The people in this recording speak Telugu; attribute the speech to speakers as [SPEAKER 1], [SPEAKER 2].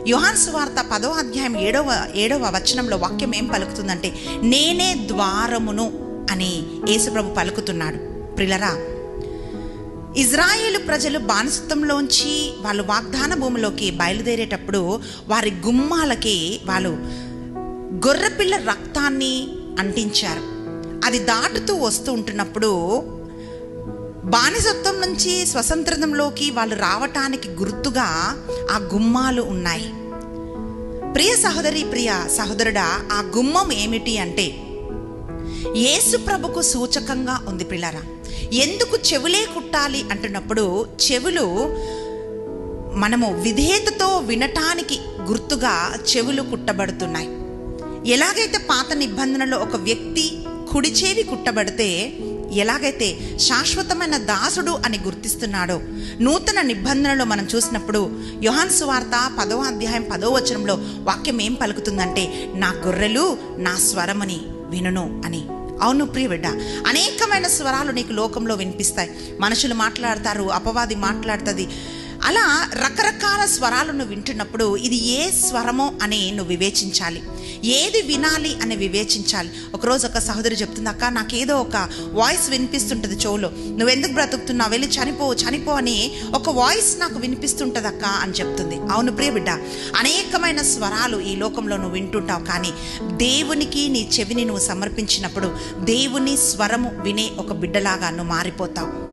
[SPEAKER 1] యోహాను సువార్త 10వ అధ్యాయం 7వ వచనంలో వాక్యం ఏం పలుకుతుందంటే, నేనే ద్వారమును అని యేసుప్రభు పలుకుతున్నాడు. ప్రియులారా, ఇజ్రాయేలు ప్రజలు బానిసత్వంలోంచి వాళ్ళు వాగ్దాన భూమిలోకి బయలుదేరేటప్పుడు వారి గుమ్మాలకి వాళ్ళు గొర్రెపిల్ల రక్తాన్ని అంటించారు. అది దాటుతూ వస్తూ ఉంటున్నప్పుడు బానిసత్వం నుంచి స్వతంత్రంలోకి వాళ్ళు రావటానికి గుర్తుగా ఆ గుమ్మాలు ఉన్నాయి. ప్రియ సహోదరి, ప్రియ సహోదరుడా, ఆ గుమ్మం ఏమిటి అంటే యేసు ప్రభుకు సూచకంగా ఉంది. పిల్లరా, ఎందుకు చెవులే కుట్టాలి అంటున్నప్పుడు, చెవులు మనము విధేయతతో వినటానికి గుర్తుగా చెవులు కుట్టబడుతున్నాయి. ఎలాగైతే పాత నిబంధనలో ఒక వ్యక్తి కుడి చెవి కుట్టబడితే ఎలాగైతే శాశ్వతమైన దాసుడు అని గుర్తిస్తున్నాడో, నూతన నిబంధనలో మనం చూసినప్పుడు యోహాను సువార్త 10వ అధ్యాయం 10వ వచనంలో వాక్యం ఏం పలుకుతుందంటే, నా గొర్రెలు నా స్వరమని వినును అని. అవును ప్రియ బిడ్డ, అనేకమైన స్వరాలు నీకు లోకంలో వినిపిస్తాయి. మనుషులు మాట్లాడతారు, అపవాది మాట్లాడుతుంది. అలా రకరకాల స్వరాలను వింటున్నప్పుడు ఇది ఏ స్వరమో అని నువ్వు వివేచించాలి, ఏది వినాలి అని వివేచించాలి. ఒకరోజు ఒక సహోదరి చెప్తుంది, అక్క నాకేదో ఒక వాయిస్ వినిపిస్తుంటుంది చెవులో, నువ్వెందుకు బ్రతుకుతున్నావు, వెళ్ళి చనిపో అని ఒక వాయిస్ నాకు వినిపిస్తుంటుంది అక్క అని చెప్తుంది. అవును ప్రియ బిడ్డ, అనేకమైన స్వరాలు ఈ లోకంలో నువ్వు వింటుంటావు. కానీ దేవునికి నీ చెవిని నువ్వు సమర్పించినప్పుడు దేవుని స్వరము వినే ఒక బిడ్డలాగా నువ్వు మారిపోతావు.